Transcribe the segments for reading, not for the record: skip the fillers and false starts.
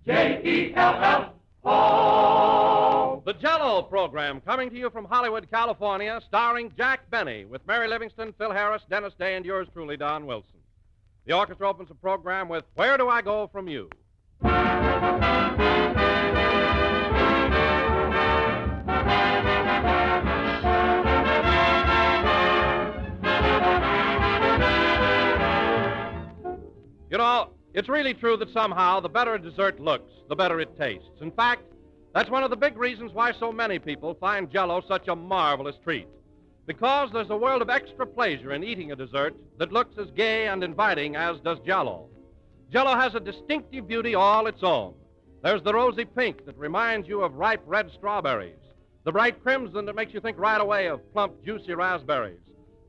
J-E-L-L-O. The Jell-O program coming to you from Hollywood, California, starring Jack Benny with Mary Livingston, Phil Harris, Dennis Day, and yours truly, Don Wilson. The orchestra opens the program with Where Do I Go From You? You know, it's really true that somehow the better a dessert looks, the better it tastes. In fact, that's one of the big reasons why so many people find Jell-O such a marvelous treat. Because there's a world of extra pleasure in eating a dessert that looks as gay and inviting as does Jell-O. Jell-O has a distinctive beauty all its own. There's the rosy pink that reminds you of ripe red strawberries, the bright crimson that makes you think right away of plump, juicy raspberries,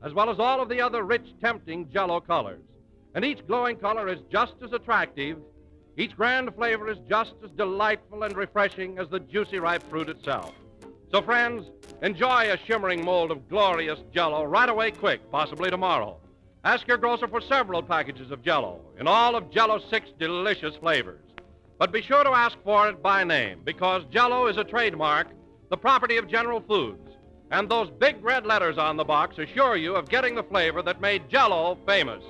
as well as all of the other rich, tempting Jell-O colors. And each glowing color is just as attractive. Each grand flavor is just as delightful and refreshing as the juicy, ripe fruit itself. So, friends, enjoy a shimmering mold of glorious Jell-O right away quick, possibly tomorrow. Ask your grocer for several packages of Jell-O in all of Jell-O's 6 delicious flavors. But be sure to ask for it by name, because Jell-O is a trademark, the property of General Foods. And those big red letters on the box assure you of getting the flavor that made Jell-O famous.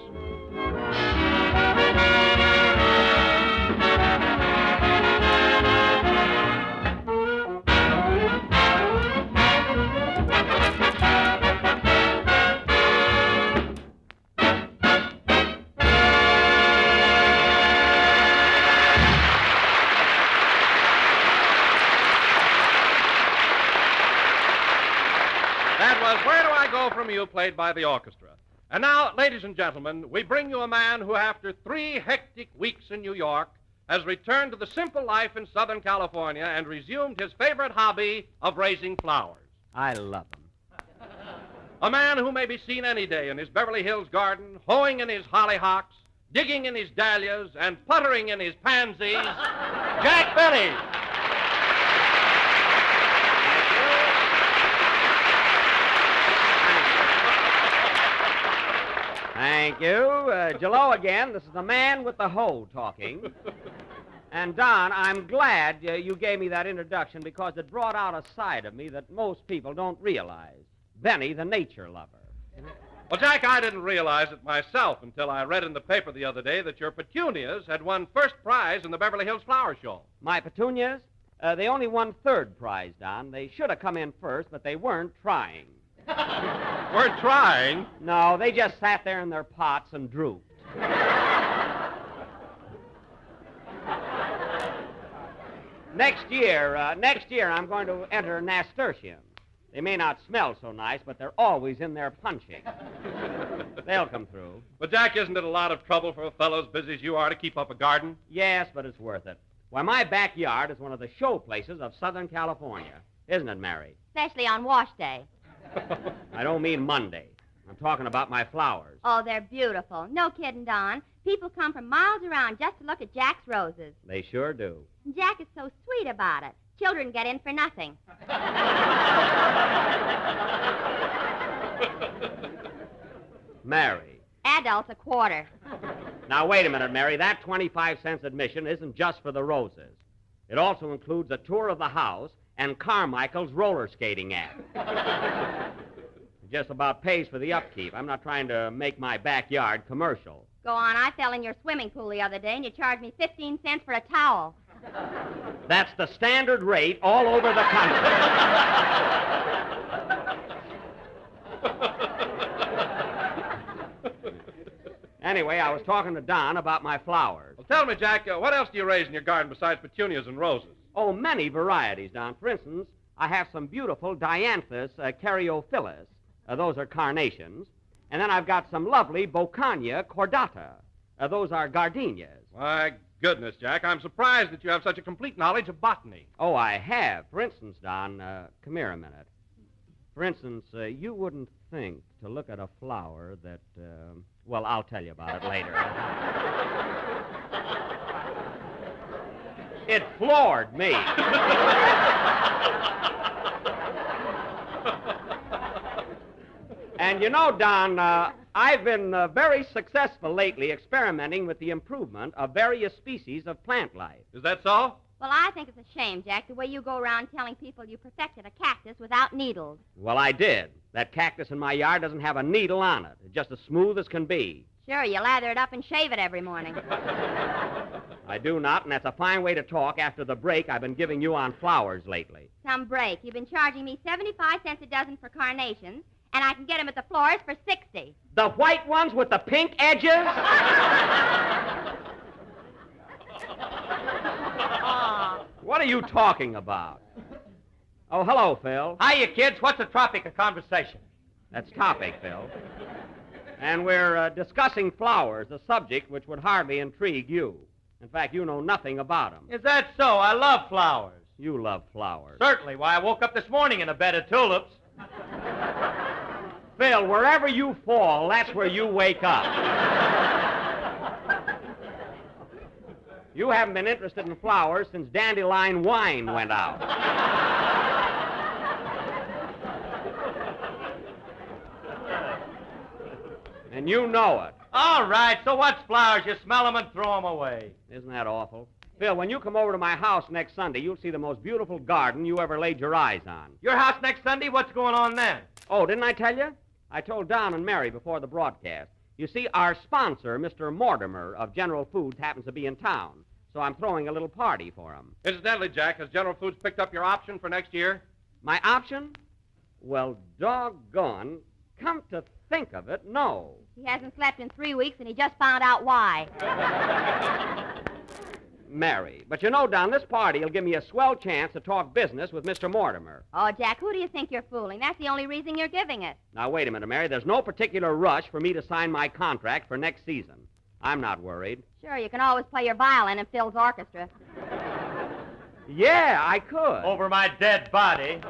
That was Where Do I Go From You, played by the orchestra. And now, ladies and gentlemen, we bring you a man who, after 3 hectic weeks in New York, has returned to the simple life in Southern California and resumed his favorite hobby of raising flowers. I love them. A man who may be seen any day in his Beverly Hills garden, hoeing in his hollyhocks, digging in his dahlias, and puttering in his pansies, Jack Benny. Thank you. Jell-O again. This is the man with the hoe talking. And, Don, I'm glad you gave me that introduction because it brought out a side of me that most people don't realize. Benny, the nature lover. Well, Jack, I didn't realize it myself until I read in the paper the other day that your petunias had won first prize in the Beverly Hills Flower Show. My petunias? They only won third prize, Don. They should have come in first, but they weren't trying. Weren't trying? No, they just sat there in their pots and drooped. Next year, I'm going to enter nasturtiums. They may not smell so nice, but they're always in there punching. They'll come through. But, Jack, isn't it a lot of trouble for a fellow as busy as you are to keep up a garden? Yes, but it's worth it. Why, my backyard is one of the show places of Southern California. Isn't it, Mary? Especially on wash day. I don't mean Monday. I'm talking about my flowers. Oh, they're beautiful. No kidding, Don. People come from miles around just to look at Jack's roses. They sure do. And Jack is so sweet about it. Children get in for nothing. Mary. Adults, a quarter. Now, wait a minute, Mary. That 25-cent admission isn't just for the roses. It also includes a tour of the house and Carmichael's roller skating act. It just about pays for the upkeep. I'm not trying to make my backyard commercial. Go on. I fell in your swimming pool the other day, and you charged me 15 cents for a towel. That's the standard rate all over the country. Anyway, I was talking to Don about my flowers. Well, tell me, Jack, what else do you raise in your garden besides petunias and roses? Oh, many varieties, Don. For instance, I have some beautiful dianthus caryophyllus. Those are carnations. And then I've got some lovely Bocania cordata. Those are gardenias. My goodness, Jack, I'm surprised that you have such a complete knowledge of botany. Oh, I have. For instance, Don, come here a minute. For instance, you wouldn't think to look at a flower that, well, I'll tell you about it later. It floored me. And you know, Don, I've been very successful lately experimenting with the improvement of various species of plant life. Is that so? Well, I think it's a shame, Jack, the way you go around telling people you perfected a cactus without needles. Well, I did. That cactus in my yard doesn't have a needle on it. It's just as smooth as can be. Sure, you lather it up and shave it every morning. I do not, and that's a fine way to talk after the break I've been giving you on flowers lately. Some break. You've been charging me 75 cents a dozen for carnations, and I can get them at the florist for 60. The white ones with the pink edges? What are you talking about? Oh, hello, Phil. Hiya, kids. What's the topic of conversation? That's topic, Phil. And we're discussing flowers, a subject which would hardly intrigue you. In fact, you know nothing about them. Is that so? I love flowers. You love flowers. Certainly. Why, I woke up this morning in a bed of tulips. Phil, wherever you fall, that's where you wake up. You haven't been interested in flowers since dandelion wine went out. And you know it. All right, so what's flowers? You smell them and throw them away. Isn't that awful? Phil, when you come over to my house next Sunday, you'll see the most beautiful garden you ever laid your eyes on. Your house next Sunday? What's going on then? Oh, didn't I tell you? I told Don and Mary before the broadcast. You see, our sponsor, Mr. Mortimer of General Foods, happens to be in town, so I'm throwing a little party for him. Incidentally, Jack, has General Foods picked up your option for next year? My option? Well, doggone. Come to think of it, no. He hasn't slept in 3 weeks, and he just found out why. Mary. But you know, Don, this party will give me a swell chance to talk business with Mr. Mortimer. Oh, Jack, who do you think you're fooling? That's the only reason you're giving it. Now, wait a minute, Mary. There's no particular rush for me to sign my contract for next season. I'm not worried. Sure, you can always play your violin in Phil's orchestra. Yeah, I could. Over my dead body.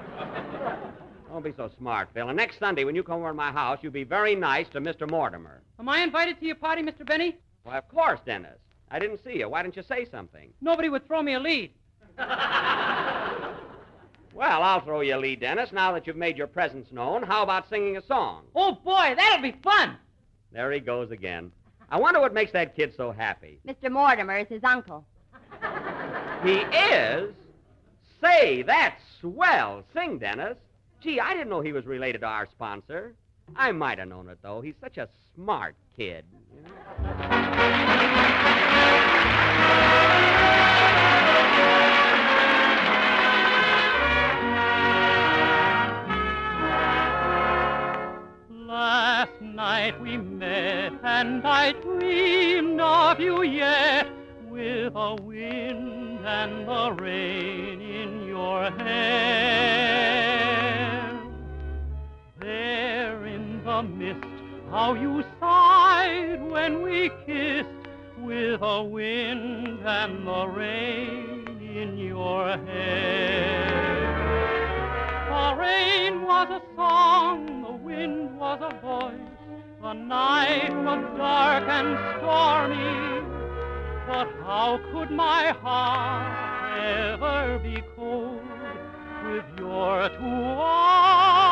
Don't be so smart, Phil. And next Sunday, when you come over to my house, you be very nice to Mr. Mortimer. Am I invited to your party, Mr. Benny? Why, of course, Dennis. I didn't see you. Why didn't you say something? Nobody would throw me a lead. Well, I'll throw you a lead, Dennis. Now that you've made your presence known, how about singing a song? Oh, boy, that'll be fun. There he goes again. I wonder what makes that kid so happy. Mr. Mortimer is his uncle. He is? Say, that's swell. Sing, Dennis. Gee, I didn't know he was related to our sponsor. I might have known it, though. He's such a smart kid. You know? Last night we met, and I dreamed of you yet, with the wind and the rain in your hair. There in the mist, how you sighed when we kissed, with the wind and the rain in your hair. The rain was a song, the wind was a voice, the night was dark and stormy, but how could my heart ever be cold with your 2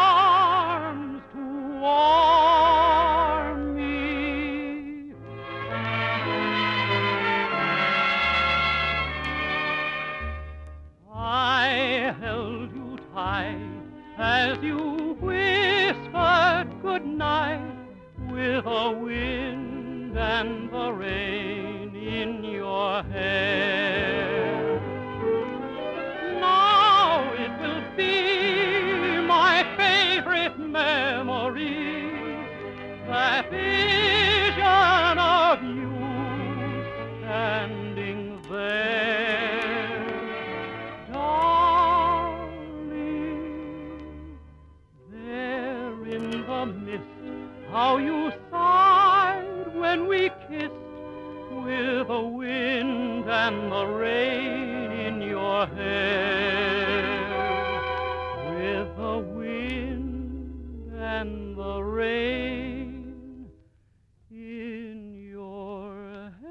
arms to warm me? I held you tight as you whispered good night, with the wind and the rain in your hair. Now it will be my favorite memory, that vision of you standing there, darling. There in the mist, how you sighed when we kissed, with the wind and the rain in your hair, with the wind and the rain in your hair.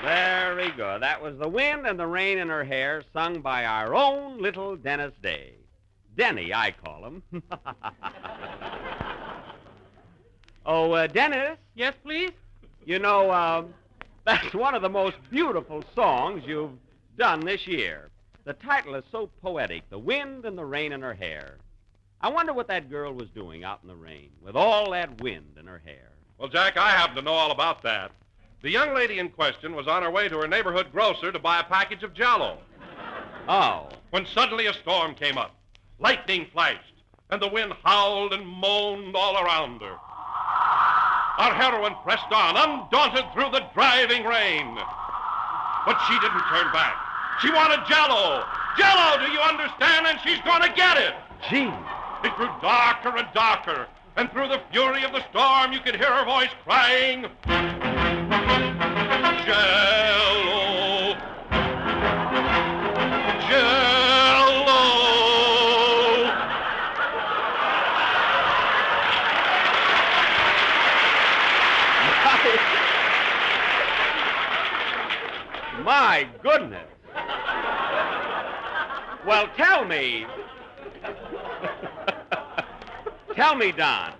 Very good. That was The Wind and the Rain in Her Hair, sung by our own little Dennis Day. Denny, I call him. Oh, Dennis, Yes, please? you know, that's one of the most beautiful songs you've done this year. The title is so poetic, The Wind and the Rain in Her Hair. I wonder what that girl was doing out in the rain with all that wind in her hair. Well, Jack, I happen to know all about that. The young lady in question was on her way to her neighborhood grocer to buy a package of Jell-O Oh. when suddenly a storm came up. Lightning flashed, and the wind howled and moaned all around her. Our heroine pressed on, undaunted through the driving rain. But she didn't turn back. She wanted Jell-O. Jell-O, do you understand? And she's going to get it. Gee. It grew darker and darker, and through the fury of the storm, you could hear her voice crying, Jell-O, Jell-O. My goodness. Well, tell me. Tell me, Don.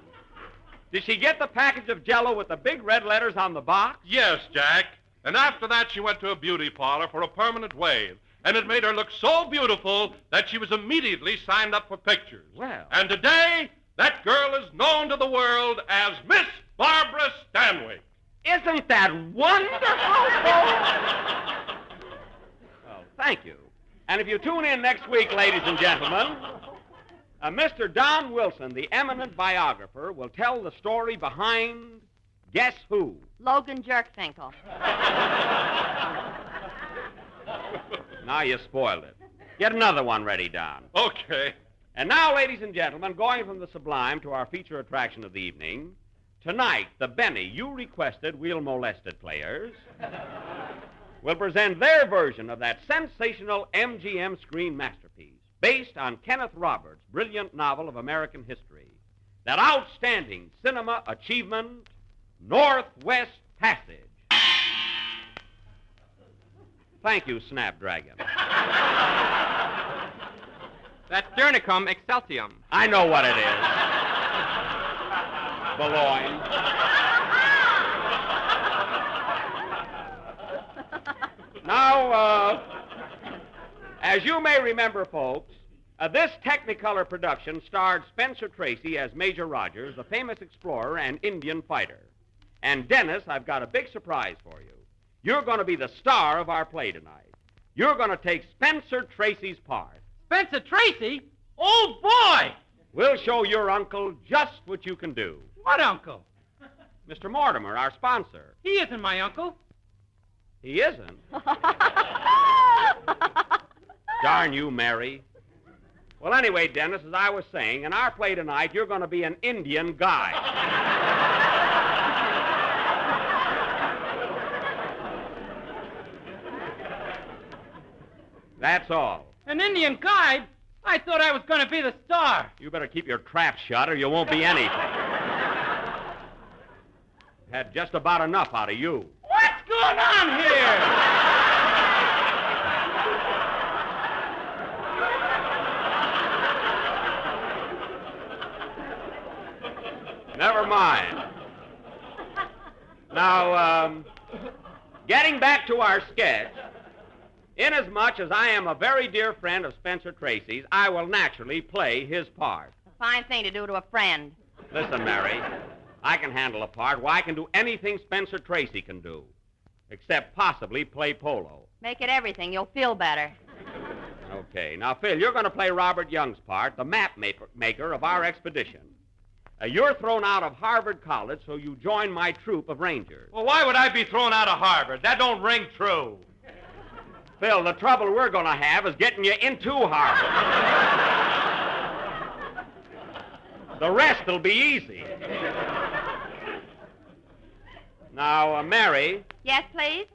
Did she get the package of Jell-O with the big red letters on the box? Yes, Jack. And after that, she went to a beauty parlor for a permanent wave. And it made her look so beautiful that she was immediately signed up for pictures. Well. And today, that girl is known to the world as Miss Barbara Stanwyck. Isn't that wonderful? Well, thank you. And if you tune in next week, ladies and gentlemen, Mr. Don Wilson, the eminent biographer, will tell the story behind Guess Who? Logan Jerkfinkel. Now you spoiled it. Get another one ready, Don. Okay. And now, ladies and gentlemen, going from the sublime to our feature attraction of the evening, tonight, the Benny you requested We'll Molested players will present their version of that sensational MGM screen masterpiece based on Kenneth Roberts' brilliant novel of American history, that outstanding cinema achievement, Northwest Passage. Thank you, Snapdragon. That's Sternicum Excelsium. I know what it is. Boulogne. Now, as you may remember, folks, this Technicolor production starred Spencer Tracy as Major Rogers, the famous explorer and Indian fighter. And Dennis, I've got a big surprise for you. You're going to be the star of our play tonight. You're going to take Spencer Tracy's part. Spencer Tracy? Oh, boy! We'll show your uncle just what you can do. What uncle? Mr. Mortimer, our sponsor. He isn't my uncle. He isn't. Darn you, Mary. Well, anyway, Dennis, as I was saying, in our play tonight, you're going to be an Indian guide. That's all. An Indian guide? I thought I was going to be the star. You better keep your trap shut or you won't be anything. Had just about enough out of you. What's going on here? Never mind. Now, getting back to our sketch, inasmuch as I am a very dear friend of Spencer Tracy's, I will naturally play his part. A fine thing to do to a friend. Listen, Mary, I can handle a part. Why, I can do anything Spencer Tracy can do, except possibly play polo. Make it everything. You'll feel better. Okay. Now, Phil, you're going to play Robert Young's part, the map maker of our expedition. You're thrown out of Harvard College, so you join my troop of Rangers. Well, why would I be thrown out of Harvard? That don't ring true. Phil, the trouble we're going to have is getting you into Harvard. The rest will be easy. Now, Mary. Yes, please?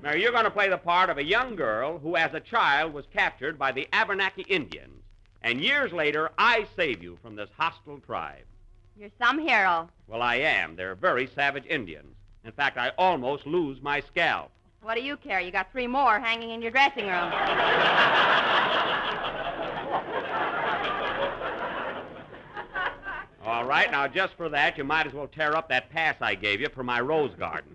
Mary, you're going to play the part of a young girl who, as a child, was captured by the Abenaki Indians. And years later, I save you from this hostile tribe. You're some hero. Well, I am. They're very savage Indians. In fact, I almost lose my scalp. What do you care? You got 3 more hanging in your dressing room. All right, now just for that, you might as well tear up that pass I gave you for my rose garden.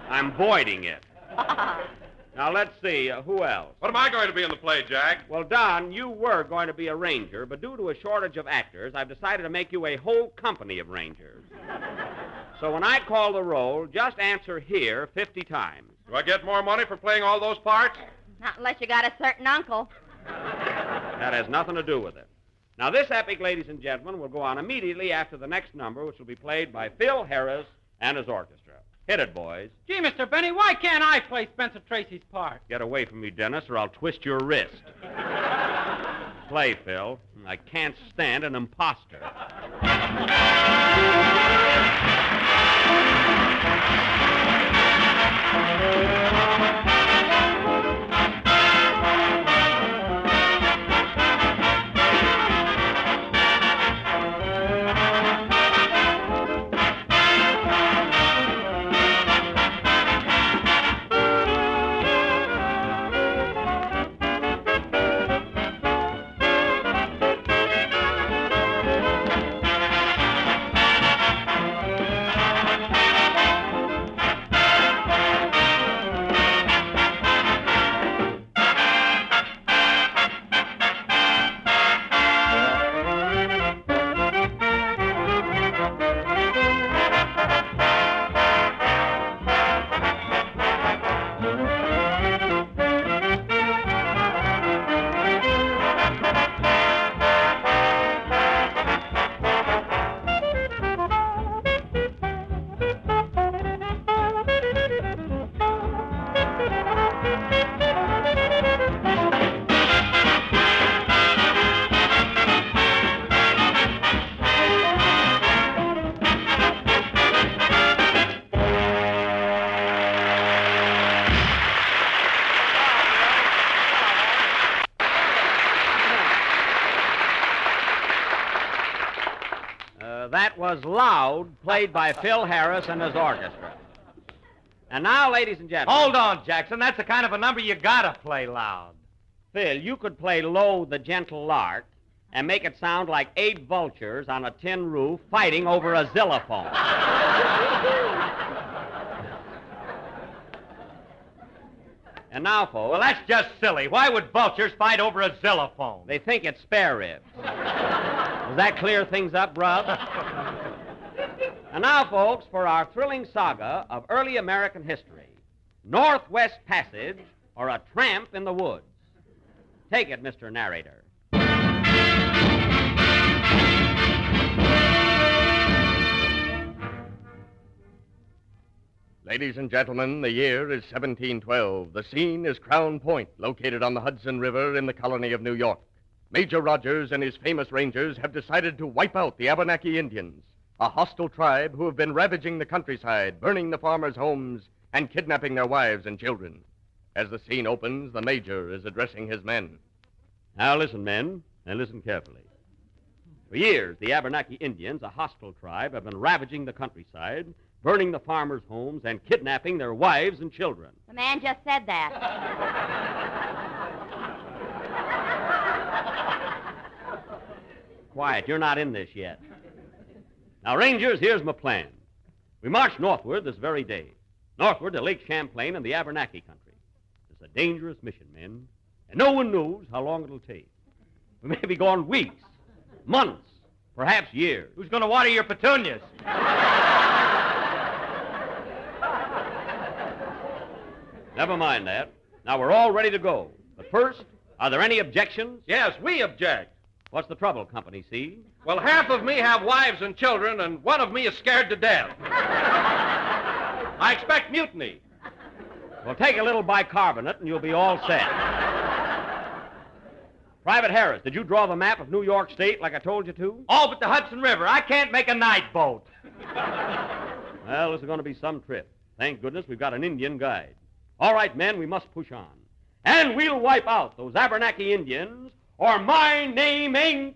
I'm voiding it. Now, let's see, who else? What am I going to be in the play, Jack? Well, Don, you were going to be a ranger, but due to a shortage of actors, I've decided to make you a whole company of rangers. So when I call the roll, just answer here 50 times. Do I get more money for playing all those parts? Not unless you got a certain uncle. That has nothing to do with it. Now, this epic, ladies and gentlemen, will go on immediately after the next number, which will be played by Phil Harris and his orchestra. Hit it, boys. Gee, Mr. Benny, why can't I play Spencer Tracy's part? Get away from me, Dennis, or I'll twist your wrist. Play, Phil. I can't stand an imposter. That was Loud, played by Phil Harris and his orchestra. And now, ladies and gentlemen... Hold on, Jackson. That's the kind of a number you gotta play loud. Phil, you could play Low the Gentle Lark and make it sound like 8 vultures on a tin roof fighting over a xylophone. And now, folks... Well, that's just silly. Why would vultures fight over a xylophone? They think it's spare ribs. Does that clear things up, Brub? And now, folks, for our thrilling saga of early American history, Northwest Passage or A Tramp in the Woods. Take it, Mr. Narrator. Ladies and gentlemen, the year is 1712. The scene is Crown Point, located on the Hudson River in the colony of New York. Major Rogers and his famous rangers have decided to wipe out the Abenaki Indians, a hostile tribe who have been ravaging the countryside, burning the farmers' homes, and kidnapping their wives and children. As the scene opens, the major is addressing his men. Now listen, men, and listen carefully. For years, the Abenaki Indians, a hostile tribe, have been ravaging the countryside, burning the farmers' homes, and kidnapping their wives and children. The man just said that. Quiet, you're not in this yet. Now, Rangers, here's my plan. We march northward this very day, northward to Lake Champlain and the Abenaki country. It's a dangerous mission, men, and no one knows how long it'll take. We may be gone weeks, months, perhaps years. Who's going to water your petunias? Never mind that. Now, we're all ready to go. But first, are there any objections? Yes, we object. What's the trouble, Company C? Well, half of me have wives and children, and one of me is scared to death. I expect mutiny. Well, take a little bicarbonate, and you'll be all set. Private Harris, did you draw the map of New York State like I told you to? All but the Hudson River. I can't make a night boat. Well, this is going to be some trip. Thank goodness we've got an Indian guide. All right, men, we must push on. And we'll wipe out those Abenaki Indians, or my name ain't...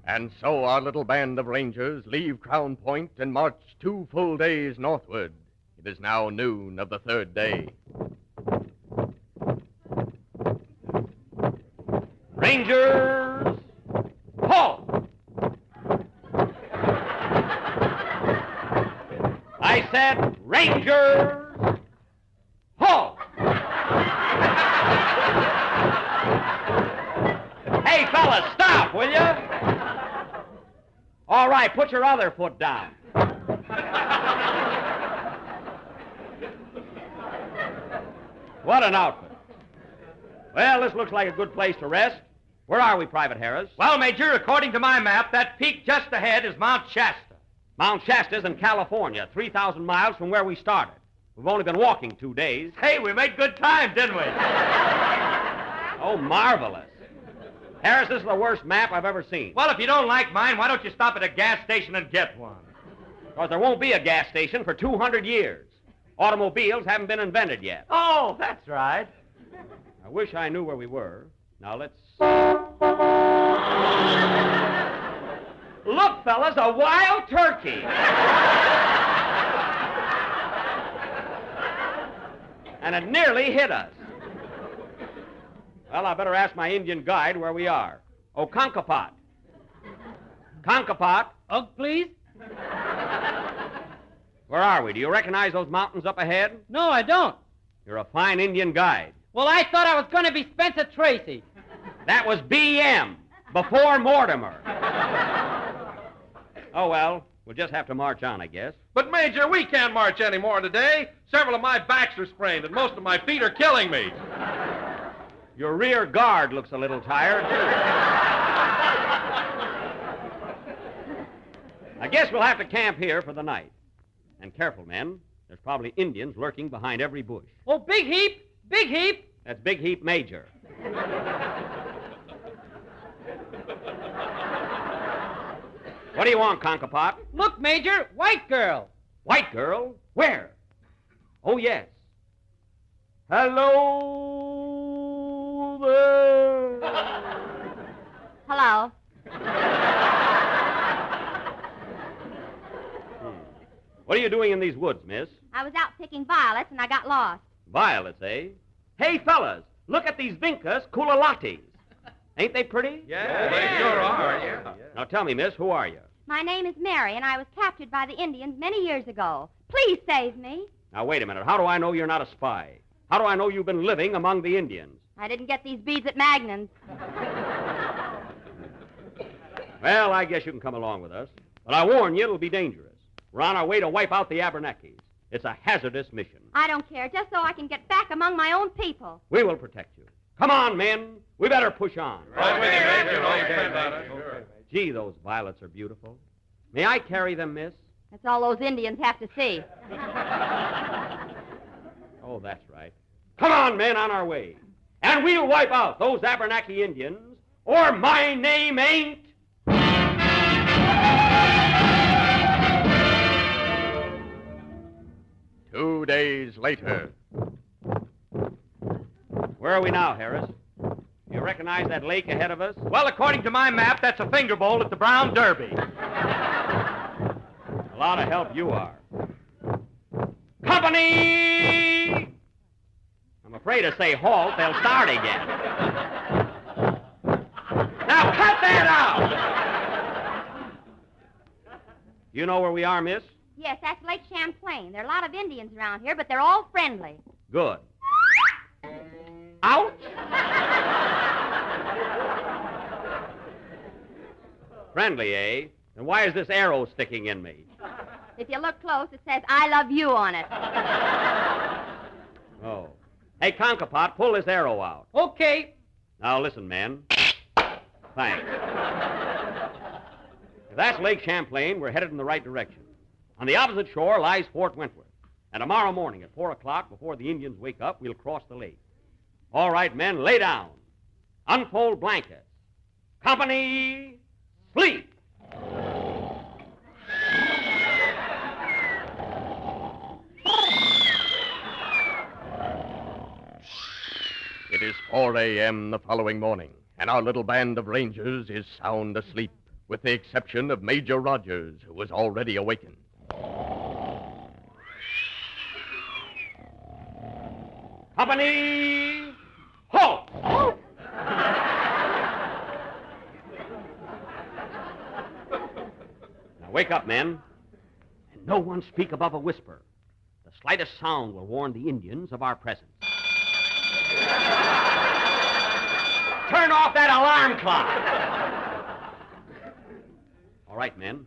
And so our little band of rangers leave Crown Point and march 2 full days northward. It is now noon of the 3rd day. Rangers, halt! I said, Rangers, halt! Hey, fellas, stop, will you? All right, put your other foot down. What an outfit. Well, this looks like a good place to rest. Where are we, Private Harris? Well, Major, according to my map, that peak just ahead is Mount Shasta. Mount Shasta's in California, 3,000 miles from where we started. We've only been walking 2 days. Hey, we made good time, didn't we? Oh, marvelous. Harris, this is the worst map I've ever seen. Well, if you don't like mine, why don't you stop at a gas station and get one? Because there won't be a gas station for 200 years. Automobiles haven't been invented yet. Oh, that's right. I wish I knew where we were. Now, let's... Look, fellas, a wild turkey. And it nearly hit us. Well, I better ask my Indian guide where we are. Oh, Kankapot. Kankapot. Please? Where are we? Do you recognize those mountains up ahead? No, I don't. You're a fine Indian guide. Well, I thought I was going to be Spencer Tracy. That was B.M., before Mortimer. Oh, well, we'll just have to march on, I guess. But, Major, we can't march any more today. Several of my backs are sprained, and most of my feet are killing me. Your rear guard looks a little tired, too. I guess we'll have to camp here for the night. And careful, men. There's probably Indians lurking behind every bush. Oh, Big Heap! Big Heap! That's Big Heap Major. What do you want, Kankapot? Look, Major, white girl. White girl? Where? Oh, yes. Hello there. Hello. What are you doing in these woods, miss? I was out picking violets and I got lost. Violets, eh? Hey, fellas, look at these Vincas Kulalatis. Ain't they pretty? Yeah, they sure are. Yeah. Now tell me, miss, who are you? My name is Mary, and I was captured by the Indians many years ago. Please save me. Now, wait a minute. How do I know you're not a spy? How do I know you've been living among the Indians? I didn't get these beads at Magnan's. Well, I guess you can come along with us. But I warn you, it'll be dangerous. We're on our way to wipe out the Abenakis. It's a hazardous mission. I don't care, just so I can get back among my own people. We will protect you. Come on, men. We better push on. Right with you, Major. Okay. Gee, those violets are beautiful. May I carry them, miss? That's all those Indians have to see. Oh, that's right. Come on, men, on our way. And we'll wipe out those Abenaki Indians, or my name ain't... 2 days later. Where are we now, Harris? You recognize that lake ahead of us? Well, according to my map, that's a finger bowl at the Brown Derby. A lot of help you are. Company! I'm afraid to say halt, they'll start again. Now cut that out! You know where we are, miss? Yes, that's Lake Champlain. There are a lot of Indians around here, but they're all friendly. Good. Ouch! Friendly, eh? And why is this arrow sticking in me? If you look close, it says, I love you on it. Oh. Hey, Kankapot, pull this arrow out. Okay. Now, listen, men. Thanks. If that's Lake Champlain, we're headed in the right direction. On the opposite shore lies Fort Wentworth. And tomorrow morning at 4 o'clock, before the Indians wake up, we'll cross the lake. All right, men, lay down. Unfold blankets. Company, sleep. It is 4 a.m. the following morning, and our little band of rangers is sound asleep. with the exception of Major Rogers, who was already awakened. Company, halt! Now wake up, men, and no one speak above a whisper. The slightest sound will warn the Indians of our presence. Turn off that alarm clock! All right, men,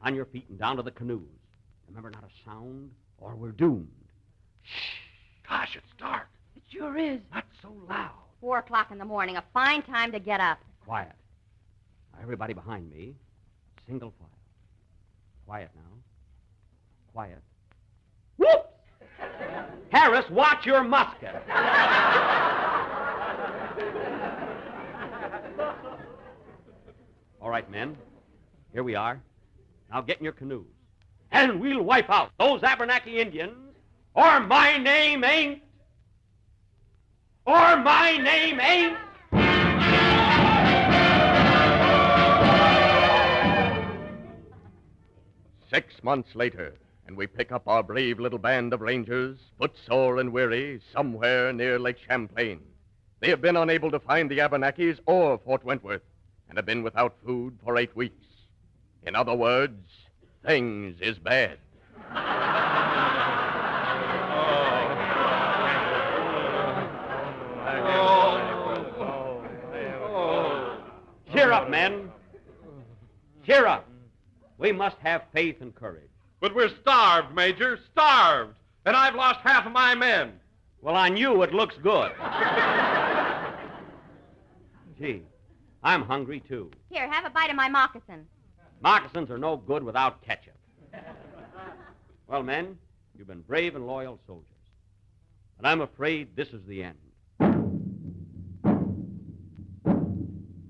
on your feet and down to the canoes. Remember, not a sound, or we're doomed. Gosh, it's dark. It sure is. Not so loud. 4 o'clock in the morning, a fine time to get up. Quiet. Now, everybody behind me, single file. Quiet now. Quiet. Whoops! Harris, watch your musket. All right, men. Here we are. Now get in your canoes. And we'll wipe out those Abenaki Indians, or my name ain't. Or my name ain't. 6 months later, and we pick up our brave little band of rangers, footsore and weary, somewhere near Lake Champlain. They have been unable to find the Abenakis or Fort Wentworth, and have been without food for 8 weeks. In other words, things is bad. Cheer up, men. Cheer up. We must have faith and courage. But we're starved, Major, starved. And I've lost half of my men. Well, on you, it looks good. Gee, I'm hungry, too. Here, have a bite of my moccasin. Moccasins are no good without ketchup. Well, men, you've been brave and loyal soldiers. But I'm afraid this is the end.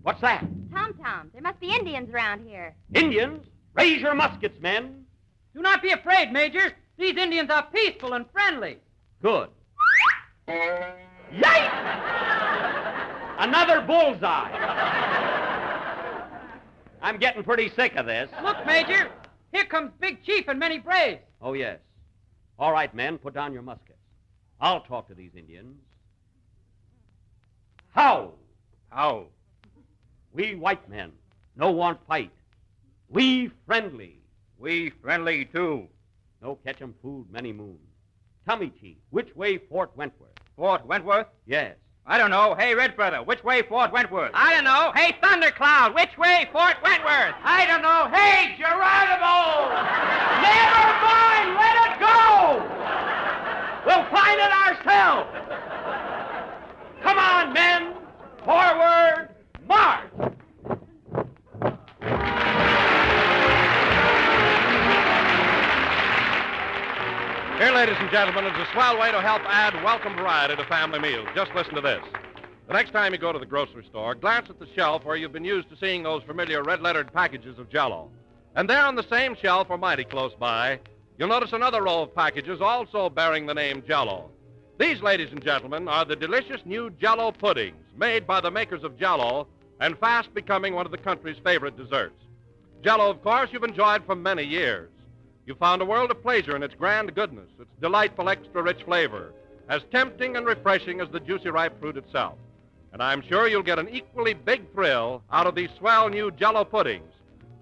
What's that? Tom-toms. There must be Indians around here. Indians? Raise your muskets, men. Do not be afraid, Major. These Indians are peaceful and friendly. Good. Yikes! Another bullseye. I'm getting pretty sick of this. Look, Major. Here comes Big Chief and many braves. Oh, yes. All right, men, put down your muskets. I'll talk to these Indians. How? How? We white men no want fight. We friendly. We friendly, too. No catch 'em food many moons. Tell me, Chief, which way Fort Wentworth? Fort Wentworth? Yes. I don't know. Hey, Red Feather, which way Fort Wentworth? I don't know. Hey, Thundercloud, which way Fort Wentworth? I don't know. Hey, Geronimo! Never mind! Let it go! We'll find it ourselves! Come on, men! Forward, march! Here, ladies and gentlemen, is a swell way to help add welcome variety to family meals. Just listen to this. The next time you go to the grocery store, glance at the shelf where you've been used to seeing those familiar red-lettered packages of Jell-O. And there on the same shelf, or mighty close by, you'll notice another row of packages also bearing the name Jell-O. These, ladies and gentlemen, are the delicious new Jell-O puddings made by the makers of Jell-O and fast becoming one of the country's favorite desserts. Jell-O, of course, you've enjoyed for many years. You've found a world of pleasure in its grand goodness, its delightful extra-rich flavor, as tempting and refreshing as the juicy ripe fruit itself. And I'm sure you'll get an equally big thrill out of these swell new Jell-O puddings.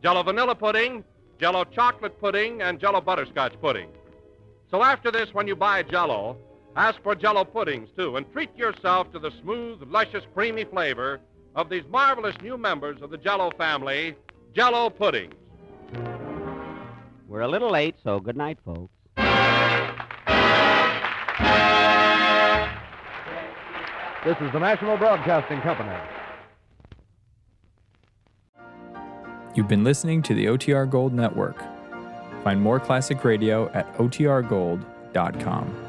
Jell-O vanilla pudding, Jell-O chocolate pudding, and Jell-O butterscotch pudding. So after this, when you buy Jell-O, ask for Jell-O puddings, too, and treat yourself to the smooth, luscious, creamy flavor of these marvelous new members of the Jell-O family, Jell-O puddings. We're a little late, so good night, folks. This is the National Broadcasting Company. You've been listening to the OTR Gold Network. Find more classic radio at otrgold.com.